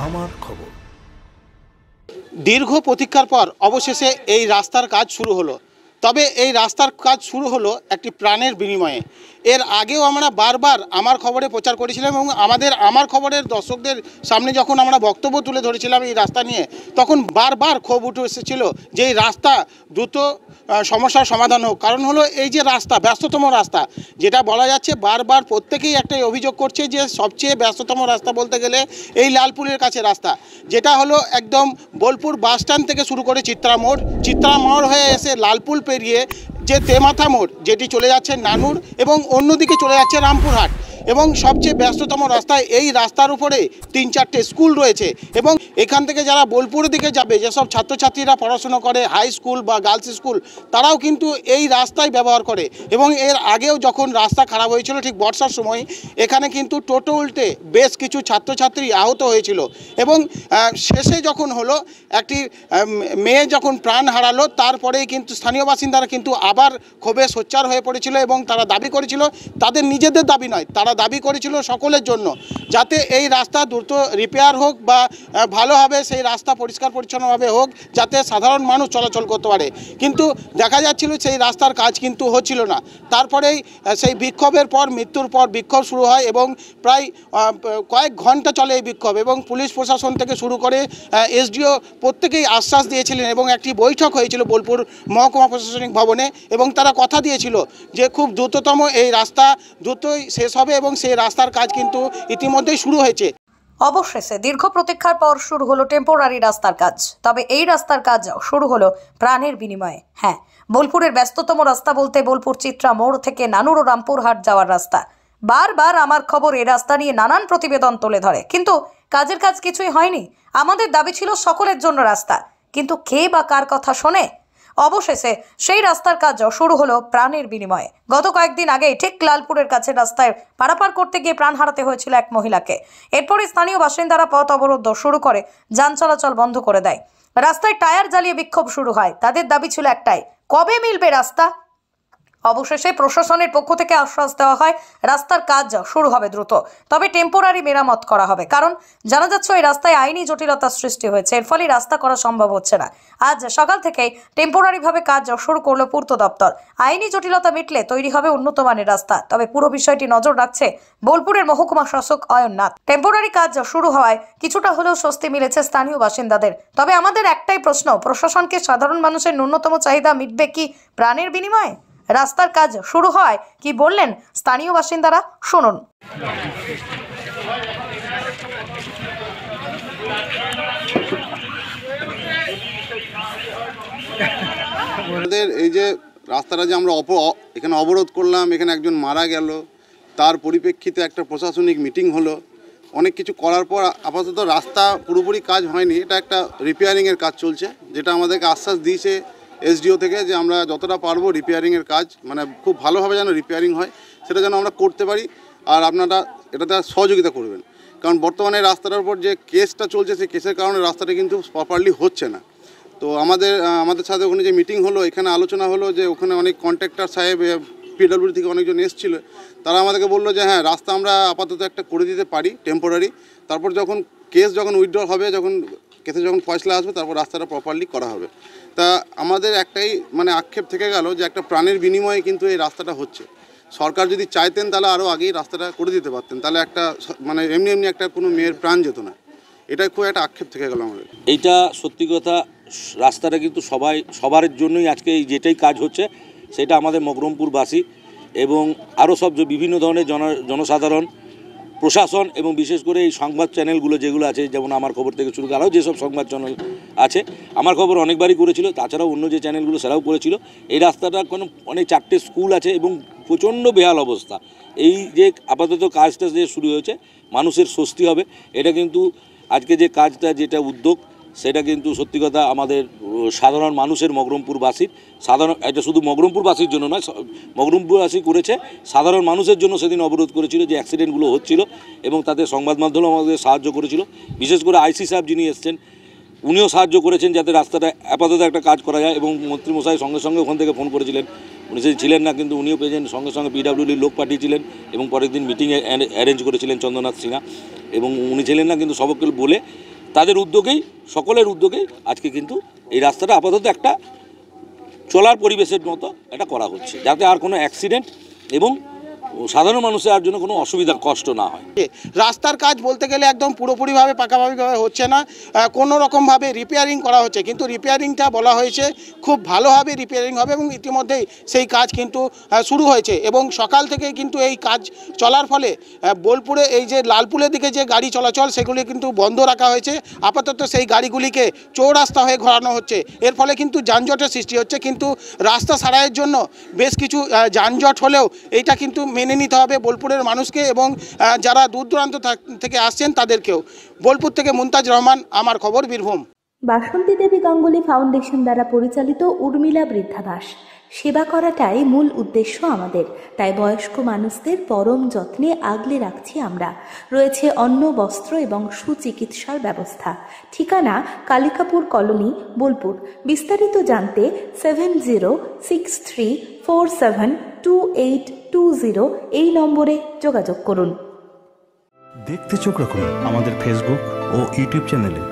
আমার খবর। দীর্ঘ প্রতীক্ষার পর অবশেষে এই রাস্তার কাজ শুরু হলো। তবে এই রাস্তার কাজ শুরু হলো একটি প্রাণের বিনিময়ে। এর আগেও আমরা বারবার আমার খবরে প্রচার করেছিলাম এবং আমার খবরের দর্শকদের সামনে যখন আমরা বক্তব্য তুলে ধরেছিলাম এই রাস্তা নিয়ে, তখন বারবার ক্ষোভ উঠে এসেছিল যে এই রাস্তা দ্রুত সমস্যার সমাধান হোক। কারণ হলো এই যে রাস্তা, ব্যস্ততম রাস্তা, যেটা বলা যাচ্ছে বারবার প্রত্যেকেই একটাই অভিযোগ করছে যে সবচেয়ে ব্যস্ততম রাস্তা বলতে গেলে এই লালপুলের কাছে রাস্তা, যেটা হলো একদম বোলপুর বাস স্ট্যান্ড থেকে শুরু করে চিত্রামোড় হয়ে এসে লালপুল পেরিয়ে যে তেমাথা মোড়, যেটি চলে যাচ্ছে নানুর এবং অন্যদিকে চলে যাচ্ছে রামপুরহাট। এবং সবচেয়ে ব্যস্ততম রাস্তায় এই রাস্তার উপরে 3-4টে স্কুল রয়েছে এবং এখান থেকে যারা বোলপুরের দিকে যাবে, যেসব ছাত্রছাত্রীরা পড়াশুনো করে হাই স্কুল বা গার্লস স্কুল, তারাও কিন্তু এই রাস্তাই ব্যবহার করে। এবং এর আগেও যখন রাস্তা খারাপ হয়েছিল ঠিক বর্ষার সময়, এখানে কিন্তু টোটো উল্টে বেশ কিছু ছাত্রছাত্রী আহত হয়েছিল। এবং শেষে যখন হলো একটি মেয়ে যখন প্রাণ হারালো, তারপরেই কিন্তু স্থানীয় বাসিন্দারা কিন্তু আবার ক্ষোভে সোচ্চার হয়ে পড়েছিল এবং তারা দাবি করেছিল, তাদের নিজেদের দাবি নয়, তারা দাবি করেছিল সকলের জন্য, যাতে এই রাস্তা দ্রুত রিপেয়ার হোক বা ভালোভাবে সেই রাস্তা পরিষ্কার পরিচ্ছন্নভাবে হোক, যাতে সাধারণ মানুষ চলাচল করতে পারে। কিন্তু দেখা যাচ্ছিল সেই রাস্তার কাজ কিন্তু হচ্ছিল না। তারপরেই সেই বিক্ষোভের পর মৃত্যুর পর বিক্ষোভ শুরু হয় এবং প্রায় কয়েক ঘন্টা চলে এই বিক্ষোভ। এবং পুলিশ প্রশাসন থেকে শুরু করে এসডিও প্রত্যেকেই আশ্বাস দিয়েছিলেন এবং একটি বৈঠক হয়েছিল বোলপুর মহকুমা প্রশাসনিক ভবনে এবং তারা কথা দিয়েছিল যে খুব দ্রুততম এই রাস্তা দ্রুতই শেষ হবে এবং সেই রাস্তার কাজ কিন্তু ইতিমধ্যেই শুরু হয়েছে। অবশেষে দীর্ঘ প্রতীক্ষার পর শুরু হলো টেম্পোরারি রাস্তার কাজ। তবে এই রাস্তার কাজ শুরু হলো প্রাণের বিনিময়ে। হ্যাঁ, বোলপুরের ব্যস্ততম রাস্তা বলতে বোলপুর চিত্রা মোড় থেকে নানুর ও রামপুরহাট যাওয়ার রাস্তা। বারবার আমার খবর এই রাস্তা নিয়ে নানান প্রতিবেদন তুলে ধরে, কিন্তু কাজের কাজ কিছুই হয়নি। আমাদের দাবি ছিল সকলের জন্য রাস্তা, কিন্তু কে বা কার কথা শোনে? অবশেষে সেই রাস্তার কাজ শুরু হলো প্রাণের বিনিময়ে। গত কয়েকদিন আগেই ঠিক লালপুরের কাছে রাস্তায় পারাপার করতে গিয়ে প্রাণ হারাতে হয়েছিল এক মহিলাকে। এরপরে স্থানীয় বাসিন্দারা পথ অবরোধ শুরু করে যান চলাচল বন্ধ করে দেয়। রাস্তায় টায়ার জ্বালিয়ে বিক্ষোভ শুরু হয়। তাদের দাবি ছিল একটাই, কবে মিলবে রাস্তা? অবশেষে প্রশাসনের পক্ষ থেকে আশ্বাস দেওয়া হয় রাস্তার কাজ শুরু হবে দ্রুত, তবে টেম্পোরারি মেরামত করা হবে। কারণ জানা যাচ্ছে ওই রাস্তায় আইনি জটিলতার সৃষ্টি হয়েছে, এর ফলে রাস্তা করা সম্ভব হচ্ছে না। আজ সকাল থেকেই টেম্পোরারিভাবে কাজ শুরু করলো পূর্ত দপ্তর। আইনি জটিলতা মিটলে তৈরি হবে উন্নত মানের রাস্তা। তবে পুরো বিষয়টি নজর রাখছে বোলপুরের মহকুমা শাসক অয়ন নাথ। টেম্পোরারি কাজ শুরু হওয়ায় কিছুটা হলেও স্বস্তি মিলেছে স্থানীয় বাসিন্দাদের। তবে আমাদের একটাই প্রশ্ন, প্রশাসনকে সাধারণ মানুষের ন্যূনতম চাহিদা মিটবে কি প্রাণের বিনিময়ে? রাস্তার কাজ শুরু হয় কি বললেন স্থানীয় বাসিন্দারা, শুনুন। আমাদের এই যে রাস্তাটা যে আমরা এখানে অবরোধ করলাম, এখানে একজন মারা গেল, তার পরিপ্রেক্ষিতে একটা প্রশাসনিক মিটিং হলো, অনেক কিছু করার পর আপাতত রাস্তা পুরোপুরি কাজ হয়নি। এটা একটা রিপেয়ারিংয়ের কাজ চলছে, যেটা আমাদেরকে আশ্বাস দিয়েছে এসডিও থেকে যে আমরা যতটা পারবো রিপেয়ারিংয়ের কাজ, মানে খুব ভালোভাবে যেন রিপেয়ারিং হয় সেটা যেন আমরা করতে পারি, আর আপনারা এটাতে সহযোগিতা করবেন। কারণ বর্তমানে রাস্তাটার উপর যে কেসটা চলছে, সেই কেসের কারণে রাস্তাটা কিন্তু প্রপারলি হচ্ছে না। তো আমাদের সাথে ওখানে যে মিটিং হলো, এখানে আলোচনা হলো যে ওখানে অনেক কন্ট্রাক্টর সাহেব, পিডব্লিউডি থেকে অনেকজন এসেছিলো, তারা আমাদেরকে বললো যে হ্যাঁ, রাস্তা আমরা আপাতত একটা করে দিতে পারি টেম্পোরারি, তারপর কেস যখন উইথড্র হবে, কেসে যখন ফয়সলা আসবে, তারপর রাস্তাটা প্রপারলি করা হবে। তা আমাদের একটাই আক্ষেপ থেকে গেল যে একটা প্রাণের বিনিময়ে কিন্তু এই রাস্তাটা হচ্ছে। সরকার যদি চাইতেন তাহলে আরও আগেই রাস্তাটা করে দিতে পারতেন, তাহলে একটা এমনি একটা কোনো মেয়ের প্রাণ যেত না। এটা খুব একটা আক্ষেপ থেকে গেল আমাদের। এইটা সত্যি কথা, রাস্তাটা কিন্তু সবার জন্যই আজকে যেটাই কাজ হচ্ছে সেটা আমাদের মকরমপুরবাসী এবং আরও সব বিভিন্ন ধরনের জনসাধারণ, প্রশাসন এবং বিশেষ করে এই সংবাদ চ্যানেলগুলো যেগুলো আছে, যেমন আমার খবর থেকে শুরু করে আরও যেসব সংবাদ চ্যানেল আছে, আমার খবর অনেকবারই করেছিল, তাছাড়াও অন্য যে চ্যানেলগুলো সেটাও করেছিল। এই রাস্তাটা অনেক 4টে স্কুল আছে এবং প্রচণ্ড বেহাল অবস্থা। এই যে আপাতত কাজটা যে শুরু হয়েছে, মানুষের স্বস্তি হবে। এটা কিন্তু আজকে যে কাজটা, যেটা উদ্যোগ, সেটা কিন্তু সত্যি কথা আমাদের সাধারণ মানুষের, মকরমপুরবাসীর, এটা শুধু মকরমপুরবাসীর জন্য নয়, মকরমপুরবাসী করেছে, সাধারণ মানুষের জন্য সেদিন অবরোধ করেছিল যে অ্যাক্সিডেন্টগুলো হচ্ছিল এবং তাতে সংবাদ মাধ্যমও আমাদের সাহায্য করেছিল। বিশেষ করে আইসি সাহেব যিনি এসছেন, উনিও সাহায্য করেছেন যাতে রাস্তাটা আপাতত একটা কাজ করা যায় এবং মন্ত্রীমশাই সঙ্গে সঙ্গে ওখান থেকে ফোন করেছিলেন উনি সেই ছিলেন না, কিন্তু উনিও পেয়েছেন, সঙ্গে সঙ্গে পিডাব্লিউডির লোক পাঠিয়েছিলেন এবং পরের দিন মিটিং অ্যারেঞ্জ করেছিলেন চন্দ্রনাথ সিনহা, এবং উনি ছিলেন না, কিন্তু সবকে বলে তাদের উদ্যোগেই, সকলের উদ্যোগেই আজকে কিন্তু এই রাস্তাটা আপাতত একটা চলার পরিবেশের মতো এটা করা হচ্ছে, যাতে আর কোনো অ্যাক্সিডেন্ট এবং সাধারণ মানুষের আর জন্য কোনো অসুবিধা কষ্ট না হয়। রাস্তার কাজ বলতে গেলে একদম পুরোপুরিভাবে পাকাপাকিভাবে হচ্ছে না, কোনো রকমভাবে রিপেয়ারিং করা হচ্ছে, কিন্তু রিপেয়ারিংটা বলা হয়েছে খুব ভালোভাবে রিপেয়ারিং হবে এবং ইতিমধ্যেই সেই কাজ কিন্তু শুরু হয়েছে এবং সকাল থেকে কিন্তু এই কাজ চলার ফলে বোলপুরে এই যে লালপুরের দিকে যে গাড়ি চলাচল সেগুলি কিন্তু বন্ধ রাখা হয়েছে। আপাতত সেই গাড়িগুলিকে চৌরাস্তা হয়ে ঘোরানো হচ্ছে, এর ফলে কিন্তু যানজটের সৃষ্টি হচ্ছে, কিন্তু রাস্তা সারাইয়ের জন্য বেশ কিছু যানজট হলেও এইটা কিন্তু মেনে নিতে হবে বোলপুরের মানুষকে এবং যারা দূর দূরান্ত থেকে আসছেন তাদেরকেও। বোলপুর থেকে মুমতাজ রহমান, আমার খবর, বীরভূম। বাসন্তী দেবী গাঙ্গুলি ফাউন্ডেশন দ্বারা পরিচালিত উর্মিলা বৃদ্ধাবাস সেবা করাটাই মূল উদ্দেশ্য আমাদের, তাই বয়স্ক মানুষদের পরম যত্নে আগলে রাখছি আমরা। রয়েছে অন্ন, বস্ত্র এবং সুচিকিৎসার ব্যবস্থা। ঠিকানা কালিকাপুর কলোনি, বোলপুর। বিস্তারিত জানতে 7063472820 এই নম্বরে যোগাযোগ করুন। দেখতে চোখ রাখুন আমাদের ফেসবুক ও ইউটিউব চ্যানেলে।